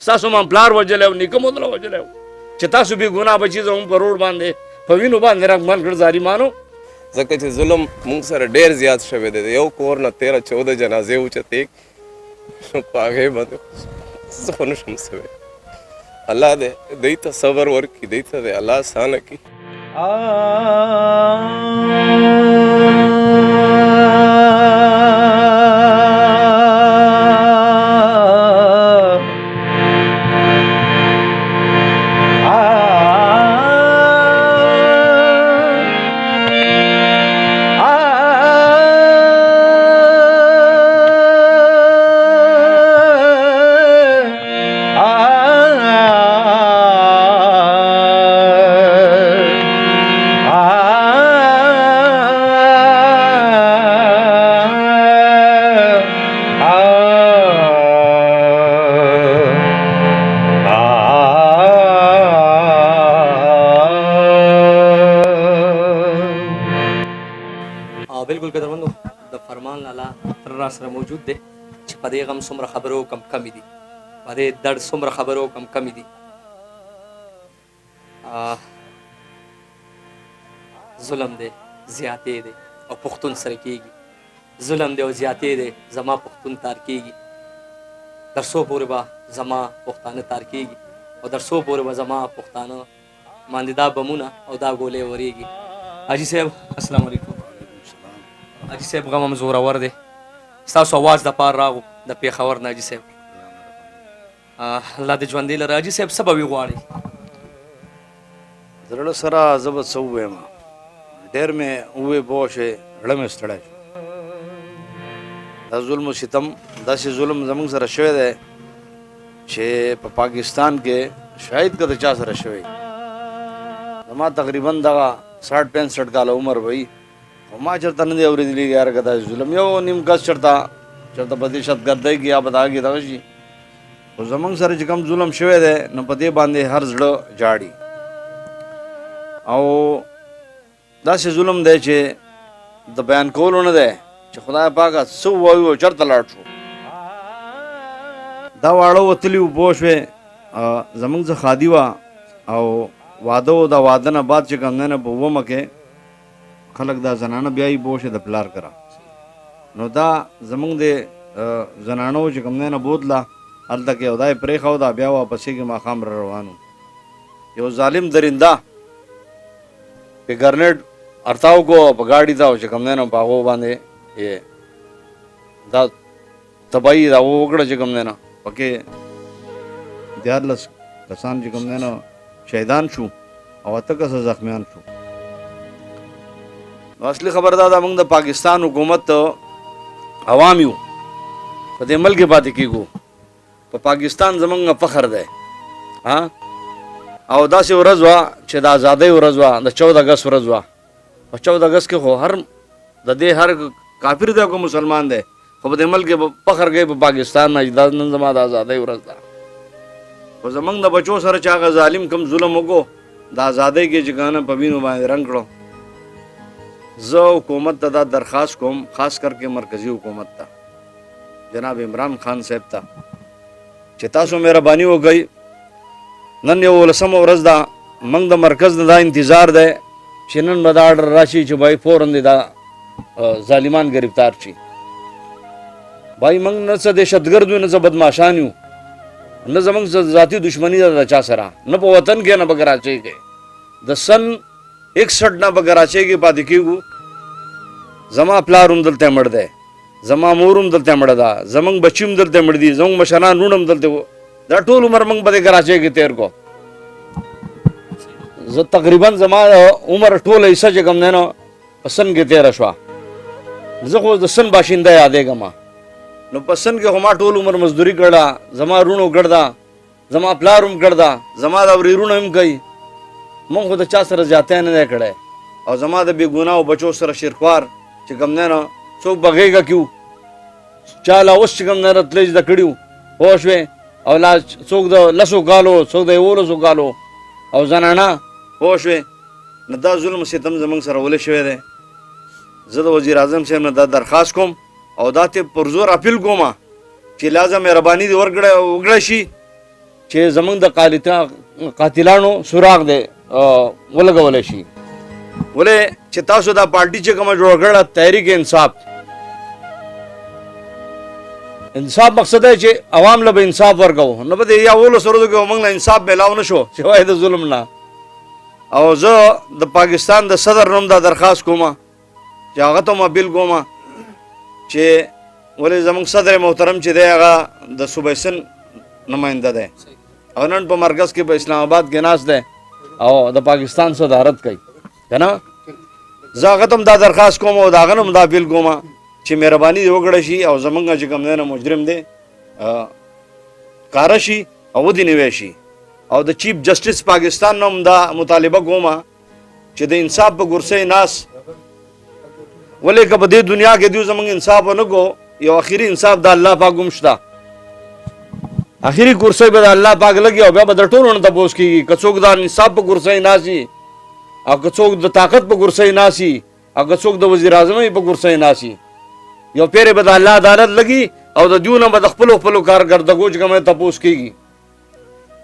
ستاسو ما پلار وجلی او نیکه مو دله وجلی و چې تاسو بې ګناه بچي زموږ په روډ باندې په وینو باندې رغمن کړ ظالمانو. ځکه چې ظلم موږ سره ډېر زیات شوی دی. یو کور نه 13-14 جنازې اوچتې نو په هغې باندې زه خو نشم سوی. الله دې دوی ته صبر ورکړي، دوی ته دې الله اسانه کړي. بالکل قدرمندو د فرمان لالا تر را سره موجود دی چې په دې غم څومره خبرو کم کمی دي، په دې درد څومره خبرو کم کمی دي. ظلم دی، زیاتې دی او پښتون سره کېږي. ظلم دی او زیاتې دی، زما پښتون تار کېږي. در څو پورې به زما پښتانه تار کېږي او در څو پورې به زما پښتانه باندې دا بمونه او دا ګولې ورېږي. حاجي صاحب السلام علیکم. حاجي صاحب غم هم زورور دی، ستاسو اواز د پار راغو د پېښور نه. حاجي صاحب الله دې ژوندی لره. حاجي صاحب څه به وي غواړئ؟ زړه سره زه به څه ووایم، ډېر مې ووې پوه شوې، زړه مې ستړی شو. دا ظلم و ستم داسې ظلم زموږ سره شوی دی چې په پاکستان کې شاید که د چا سره شوی. زما تقریبا دغه 60-65 کاله عمر وي، خو ما چېرته نه دی اورېدلي یاره که داسې ظلم. یو نیم کس چېرته په دهشتګردۍ کې یا په دغه کې دغه شي، خو زموږ سره چې کوم ظلم شوی دی نو په دې باندې هر زړه جاړي. او داسې ظلم دی چې د بیان کولو نه دی چې خدای پاکه څه ووایو چېرته لاړ شو. دا واړه وتلي وو پوه شوې، زموږ څه خادي وه او واده و. دا واده نه بعد چې کوم دی نه په 20 کې خلک دا زنانه بیایي پوه شوې د پلار کره. نو دا زموږ د زنانو چې کوم دی نه بوتله هلته کې او دا یې پرېښود، بیا واپسې کې ماښام را روان و. یو ظالم درنده په ګرنیټ ارتاو کو په ګاډي ته او چې کوم دی نه په هغو باندې دا تباهي دا وکړه چې کوم دی نه پکې 14 کسان چې کوم دی نه شهیدان شو او 8 کسه زخمیان شو. نو اصلي خبر دا ده موږ د پاکستان حکومت عوام یو، په دې ملک کې پاتې کېږو. په پاکستان زموږ فخر دی. او داسې ورځ وه چې د ازادۍ ورځ وه، د 14 اګست ورځ وه. په 14 اګست کې خو هر د دې هر کافر دی که مسلمان دی، خو په دې ملک کې فخر کوي په پاکستان نه چې دا نن زما د ازادۍ ورځ ده. خو زموږ د بچو سره چې هغه ظالم کوم ظلم وکړو د ازادۍ کې چې کنه په وینو باندې رنګ کړو. زه حکومت ته دا درخواست کوم، خاص کر کې مرکزی حکومت ته، جناب عمران خان صاحب ته، چې تاسو مهرباني وکړئ. نن یو 18 ورځ ده، موږ د مرکز نه دا انتظار دی چې نن به دا آرډر راشي چې بای فوراً دی دا ظالمان گرفتار شي. بای موږ نه څه دهشتګرد یو، نه څه بدماشان یو، نه زموږ ذاتي دشمني ده د چا سره، نه په وطن کې نه په کراچۍ کې. د سن 61 نه په کراچۍ کې پاتې کېږو. زما پلار هم دلته مړ دی، زما مور هم دلته مړه ده، زموږ بچي هم دلته مړ دي، زموږ مشران وروڼه هم دلته. دا ټول عمر موږ په دې کراچۍ کې تېر کو. زه تقریبا زما عمر ټوله حصه چې کوم دی نو په سن کې تېره شوه. زه خو د سن باشنده یادېږم. نو په سن کې خو ما ټول عمر مزدوري کړه، زما وروڼو ګډ ده، زما پلار هم ګډ ده، زما دا ورېرونه هم کوي. موږ خو د چا سره زیاتی نه دی کړی. او زما د بې ګناهو بچو سره شیرخوار چې کوم دی نو څوک به غېږه کړي وو، چا لا اوس چې کوم دی نو تللی زده کړي وو پوه شوې. او لا څوک د 10 کالو، څوک د 11 کالو او زنانه پوه شوې. نو دا ظلم ستم زموږ سره ولې شوی دی. زه د وزیر اعظم صاحب نه دا درخواست کوم او دا ته پر زور اپیل کوم چې لازم مهرباني دې وکړی شي چې زمونږ د قاتلانو سراغ دی ولګولی شي. ولې چې تاسو دا پارټي چې کومه جوړه کړه تحریک انصاف مقصد دی چې عوام له به انصاف ورکوو، نه به د یا 11 ورځو کې موږ له انصاف میلاو نه شو سوای د ظلم نه. او زه د پاکستان د صدر نوم دا درخواست کوم چې هغه ته اپیل کوم چې ولې زموږ صدر محترم چې دی هغه د صوبې سن نماینده دی او نن په مرکز کې په اسلام آباد کې ناست دی او د پاکستان صدارت کوي که نه. زه هغه ته دا درخواست کوم او د هغه نه دا اپیل کوم چې مهرباني دې وکړه شي او زمونږ چې کوم دی نه مجرم دی کاره شي او ودینوی شي. او د چیف جسټس پاکستان نوم دا مطالبه کوم چې د انصاف په کرسۍ ناست ولې که په دې دنیا کې دوی زمونږ انصاف ونه کو یو اخري انصاف د الله پاک هم شته، اخري کرسۍ به د الله پاک لګي او بیا به د ټولو نه تپوس کېږي که څوک د انصاف په کرسۍ ناست وي او که څوک د طاقت په کرسۍ ناست وي او که څوک د وزیر اعظمۍ په کرسۍ ناست وي یو پیرې به د الله عدالت لګي او د دیو نه به د خپلو کارکردګو چې کوم تپوس کېږي.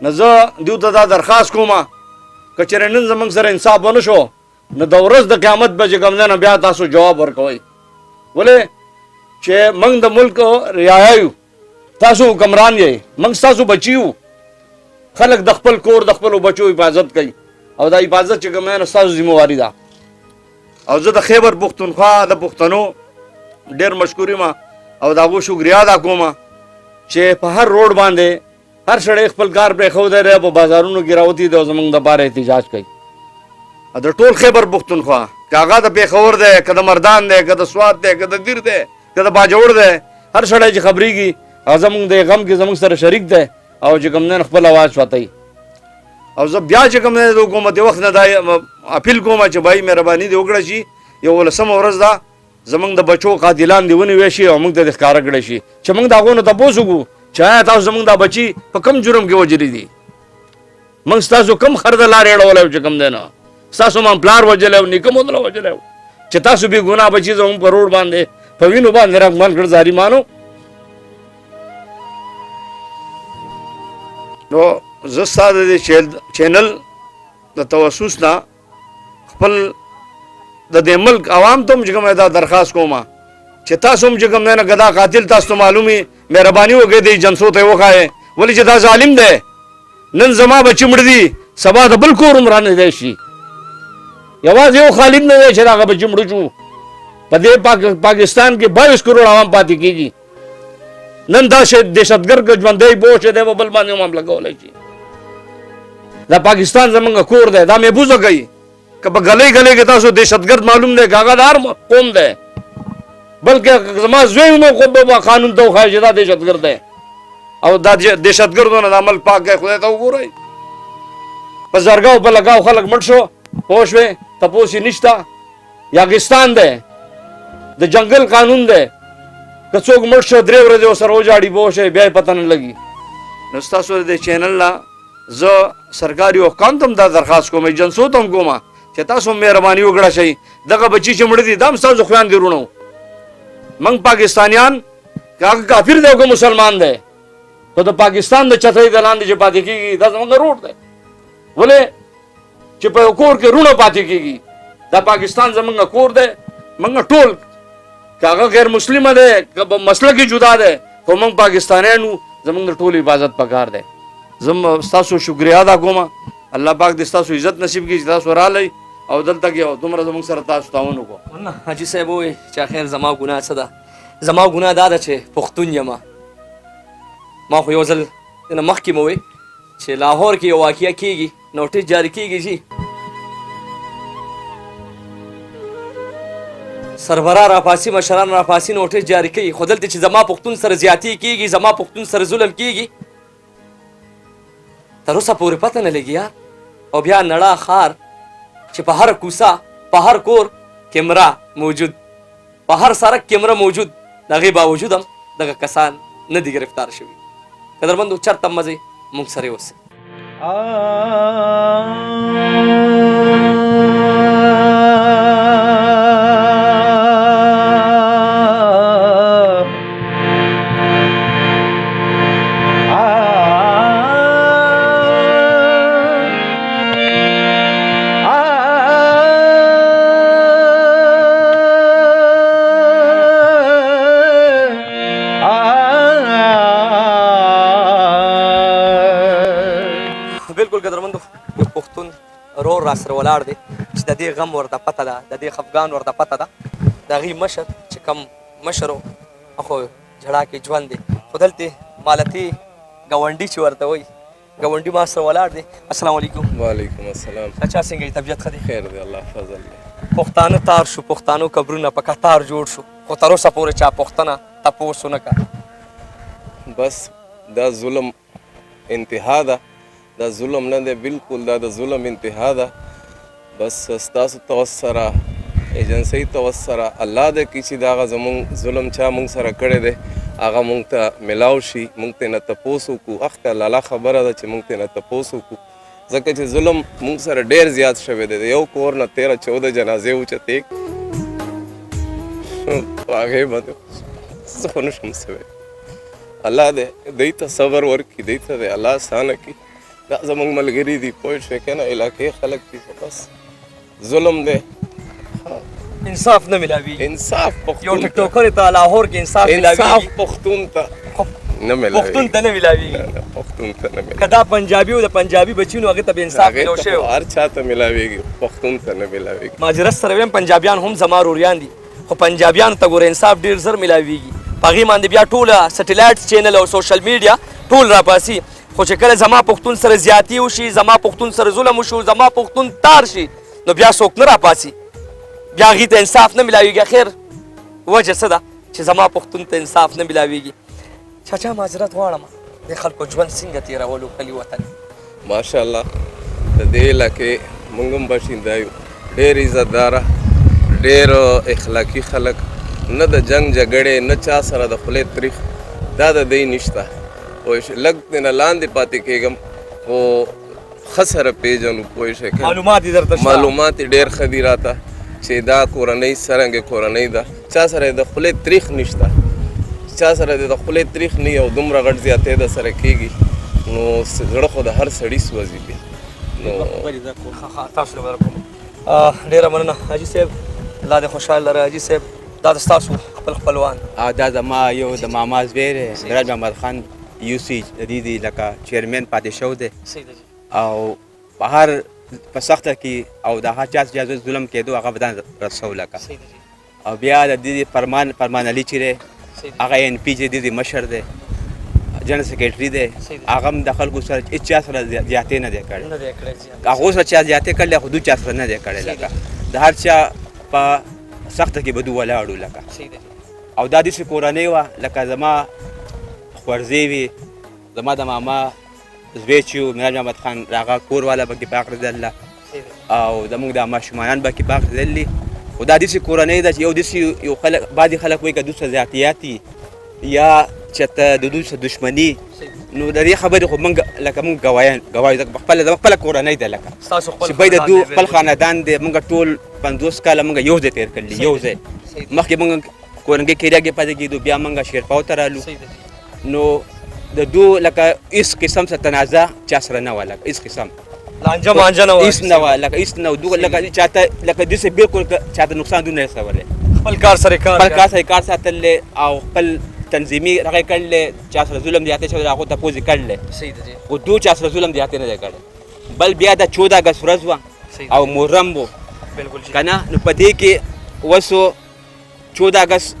نو زه دیو ته دا درخواست کوم که چېرې نن زموږ سره انصاف ونه شو نو د ورځ د قیامت به چې کوم دی نه بیا تاسو جواب ورکوئ. ولې چې موږ د ملک رعایا یو، تاسو حکمران یې، موږ ستاسو بچي یو. خلک د خپل کور د خپلو بچو حفاظت کوي او دا حفاظت چې کوم دی نو ستاسو ذمہواري ده. او زه د خیبر پښتونخوا د پښتنو ډېر مشکور یم او د هغو شکریا ادا کوم چې په هر روډ باندې هر سړی خپل کار پرېښودی دی په بازارونو کې راوتي دی او زموږ دپاره احتجاج کوي. د ټول خیبر پښتونخوا که هغه د پېښور دی که د مردان دی که د سوات دی که د دیر دی که د باجوړ دی هر سړی چې خبرېږي هغه زموږ د غم کې زموږ سره شریک دی او چې کوم دی خپل اواز شوتی. او زه بیا چې کوم دی د حکومت وخت نه دا اپیل کوم چې بھائی مهرباني دې وکړه شي 11 ورځ ده زمونږ د بچو قاتلان دې ونیوی شي او موږ ته دې ښکاره کړی شي چې موږ د هغو نه تپوس وکړو چې آیا تاسو زمونږ دا بچي په کوم جرم کې وژلي دي، موږ ستاسو کوم خر د لارې اړولی چې کوم دی نه ستاسو ما پلار وژلی او نیکه مو دله وژلی چې تاسو بې ګناه بچي زموږ په روډ باندې په وینو باندې راغمن کړ ظالمانو. نو زه ستا د دې چینل د توسس نه خپل د دې ملک عوام ته هم چې کوم دا درخواست کوم چې تاسو هم چې کوم دی نه که دا قاتل تاسو ته معلوم وي مهرباني وکړئ دې جنسو ته یې وښایئ ولې چې دا ظالم دی. نن زما بچي مړ دي سبا د بل کور هم رانیدی شي. یوازې یو خالد نه دی چې د هغه بچي مړه شو په دې پاکستان کې 22 کروڑ عوام پاتې کېږي. نن دا دهشتګرد که ژوندی بوش دی په بل باندې هم حمله کولی شي. دا پاکستان زمونږ کور دی دا محفوظه کوي که په ګلۍ ګلۍ کې تاسو دهشتګرد معلوم دی که هغه د هر قوم دی بلکې زما زوی هم قانون ته وښایي چې دا دهشتګرد دی او دا دهشتګردونه د عمل پاک کوي. خدای ته وګورئ په زرګاو په لګاو خلک مړ شو پوه شوې تپوس یې نشته. یاګستان دی د جنګل قانون دی که څوک مړ شو 3 ورځې ورسره وجاړي پوه شوې بیا یې پته نه لګي. نو ستاسو د چینل نه زه سرکاري حکام ته هم دا درخواست کوم ایجنسو ته هم کوم چې تاسو مهرباني وکړه شئ دغه بچي چې مړه دي دا هم ستاسو خویندې وروڼو موږ پاکستانیان که هغه کافر دی او که مسلمان دی خو د پاکستان د چترۍ د لاندې چې پاتې کېږي دا زموږ روډ دی. ولې چې په یو کور کې رونه پاتې کېږي دا پاکستان زموږ کور دی. موږ ټول که هغه غیر مسلمه دی که په مسلکي جدا دی خو موږ پاکستانیان یو زموږ د ټولو حفاظت پکار دی. زه ستاسو شکریا ادا کوم الله پاک دې ستاسو عزت نصیب کړي چې تاسو رالی او دلته کې او دومره زموږ سره تاسو تعاون وکړو. حاجي صاحب ووایي چې اخر زما ګناه څه ده؟ زما ګناه دا ده چې پښتون یم. ما خو یو ځل نه مخکې مو ووایي چې لاهور کې یو واقعه کېږي نوټس جاري کېږي چې سربراه راپاسي مشران راپاسي نوټس جاري کوي خو دلته چې زما پښتون سره زیاتي کېږي زما پښتون سره ظلم کېږي تر اوسه پورې پته نه لګي یار. او بیا نړه ښار چې په هر کوڅه په هر کور کیمرا موجود په هر سړک کیمرا موجود د هغې باوجود هم دغه کسان نه دي ګرفتار شوي. قدرمندو چېرته هم مزئ موږ سره یې اوسئ. بالکل قدرمندو یو پښتون رور را سره ولاړ دی چې د دې غم ورته پته ده د دې خفګان ورته پته ده د هغې مشر چې کم مشر و خو جړا کې ژوند دی خو دلته مالتي ګاونډي چې ورته وایي ګاونډي ما سره ولاړ دی. السلام علیکم. وعلیکم السلام. چا څنګه دی؟ طبیعت ښه دی؟ خیر دی الله فضل دی. پښتانه تار شو پښتانو قبرونه په کتار جوړ شو خو تر اوسه پورې چا پوښتنه تپوس ونه کړه. بس دا ظلم انتها ده دا ظلم نه دی بالکل دا د ظلم انتها ده. بس ستاسو توسره ایجنسی توسره الله دې کړي چې دا هغه زمونږ ظلم چا مونږ سره کړی دی هغه مونږ ته میلاو شي مونږ ته نه تپوس وکړو. اخته لاله خبره ده چې مونږ ته نه تپوس وکړو ځکه چې ظلم مونږ سره ډېر زیات شوی دی. د یو کور نه 13-14 جنازې اوچتې په هغې باندې زه خو نه شم سوی. الله دې دوی ته صبر ورکړي دوی ته دې الله اسانه کړي. دا زمونږ ملګري دي پوه شوې که نه علاقې خلک دي خو بس ظلم دی انصاف نه ملاویږي. انصاف یو پښتون ټکټوکر ته لاهور کې انصاف انصاف ملاویږي پښتون ته نه ملاویږي. پښتون ته نه ملاویږي. نه پښتون ته نه ملاویږي. که دا پنجابي و د پنجابي بچي نو هغې ته به انصاف ملو شوی و. هر چا ته ملاویږي پښتون ته نه ملاویږي. ماجرت سره ویم پنجابیان هم زما روریان دي خو پنجابیانو ته ګوره انصاف ډېر زر ملاویږي. په هغې باندې بیا ټوله سټیلایټ چینل او سوشل میډیا ټول راپاسي خو چې کله زما پښتون سره زیاتي وشي زما پښتون سره ظلم وشو زما پښتون تار شي نو بیا څوک نه راپاسي بیا هغې ته انصاف نه ملاویږي. خیر وجه څه ده چې زما پښتون ته انصاف نه ملاویږي. چاچا معذرت غواړم د خلکو ژوند څنګه تېرولو کلي وطن؟ ماشاءالله د دې علاقې موږ هم باشنده یو ډېر عزتداره ډېر اخلاقي خلک نه د جنګ جګړې نه چا سره د خولې تریخ دا د دی نشته. لږ نه لاندې پاتې کېږم خو ښه سره پېژنو پوه شئ معلومات یې درته شته معلومات یې ډېر ښه دي راته چې دا کورنۍ څرنګه کورنۍ ده چا سره د خولې تریخ نشته چا سره د خولې تریخ نه او دومره غټ زیاتې د سره کېږي نو زړه خو د هر سړي سوځي بیا نو تاسو خبره کوم. ډېره مننه حاجي صاحب الله دې خوشحال لره. حاجي صاحب دا د ستاسو خپلوان دا زما یو د ماما زوی دی سراج محمد خان یوسی جدیدي لکه چیرمن پاتې شو دی او په هر په سخته کې او د هر چا چې ظلم کېدو هغه بدن رسو لکه او بیا د دې فرمان علي چې دی هغه ان پی چې دی مشر دی جنرال سیکریټري دی هغه هم د خلکو سره هېڅ چا سره زیاتې نه دی کړی هغو سره چا زیاتې کړلی خو دوی چا سره نه دی کړی لکه د هر چا په سخته کې به دوی ولاړو لکه او دا داسې کورنۍ وه لکه زما خورزی وي زما د ماما زوی چې و میراج محمد خان هغه کور والا پکې پاک رضالله او زموږ د ماشومانان پکې پاک رضالله خو دا داسې کورنۍ ده چې یو داسې یو خلک بعضې خلک وایي که دوی سره زیاتیات دي یا چې ته د دوی سره دښمني نو د دې خبرې خو موږ لکه موږ ګوایو زما خپله کورنۍ ده لکه چې باید د دوی خپل خاندان دی موږ ټول 50 کاله موږ یو ځای تېر کړلي یو ځای مخکې موږ کورنګۍ کیریا کې پاتې کېدو بیا موږ شیرپاو ته رالو نو د دو لکه هېڅ قسم څه تنازع چا سره نه وه لکه هېڅ قسم لانجه مانجه نه وه هېڅ نه وه لکه هېڅ نه و دوی لکه چاته لکه داسې بالکل چاته نقصان دوی نه رسولی خپل کار سره کار ساتلی او خپل تنظیمي هغه کړلی چا سره ظلم زیاتی شوی هغو تپوس یې کړلی خو دو چا سره ظلم زیاتی نه دی کړی بل بیا د 14 اګست ورځ وه او محرم و که نه نو په دې کې وسو 14 اګست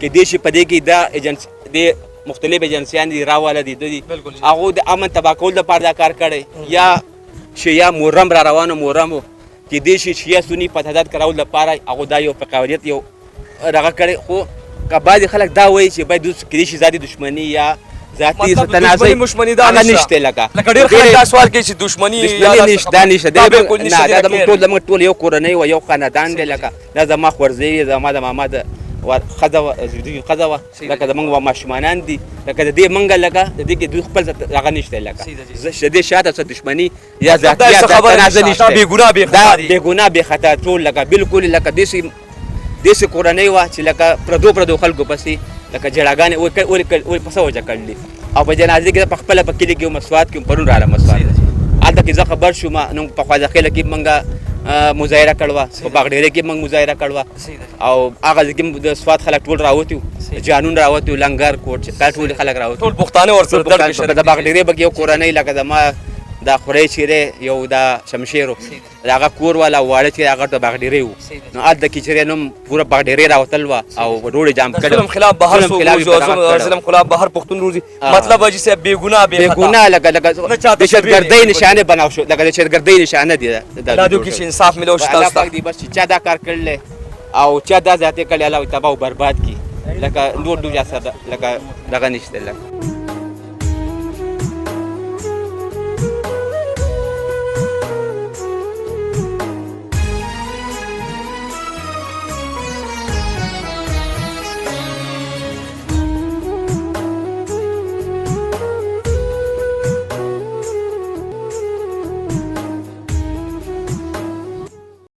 کېدای شي په دې کې دا ایجنس د مختلف ایجنسیان دي راواله دي هغو د امن تباه کولو لپاره دا کار کړی یا شیعه محرم را روانو محرم و کېدای شي شیعه سني فتحدات کراولو لپاره هغو دا یو فقاریت یو دغه کړی خو که بعضې خلک دا وایي چې باید کېدای شي ذاتي دښمني یا ذاتي تنازع هغه نشته لکه ډېر خلک دا سوال کوي چې دښمني دا نشته دا زموږ ټول یو کورنۍ وه یو خاندان دی لکه دا زما خورزی زما د ماما د ښځه وه لکه زموږ ماشومانان دي لکه د دې موږ لکه د دې کې دوی خپل هغه نشته لکه د دې شاته څه دښمني یا ذاتي تنازع نشته دا بېګناه بېخطا ټول لکه بالکل لکه داسې کورنۍ وه چې لکه پردو خلکو پسې لکه جړاګانې وایي په څه وجه کړلي او په جنازې کې په خپله په کلي کې مسوات کې پرون راغله مسوات هلته کې زه خبر شوم نو په خوازخیله کې موږ مظاهره کړوه په باغډیره کې موږ مظاهره کړوه او هغه ځای کې د سوات خلک ټول راوتي وو جانون راوتي وو لنګر کوټ دا ټول خلک راوتي ټول پښتانه ورسره د باغډیرې پکې یو کورنۍ لکه زما دا خوري چیرې یو دا شمشیرو د هغه کور والا واړه چې هغه ته باغډیرې وو نو هلته کې چې نوم پوره باغډیرې راوتل وه او ډوډۍ جام کړی ظلم خلاف بهر څوک روزي او ظلم خلاف بهر پښتون روزي مطلب حاجي صاحب بې ګناه بې ګناه لکه دهشتګردۍ نشانه بناو شو لکه دهشتګردۍ نشانه دي دا دوی کې چې انصاف ملو شي الله تاسو پاک دې بس چې چا دا کار کړل او چا دا ذاتي کړل الله تباہ او برباد کی لکه نور دوی لکه دغه نشته لکه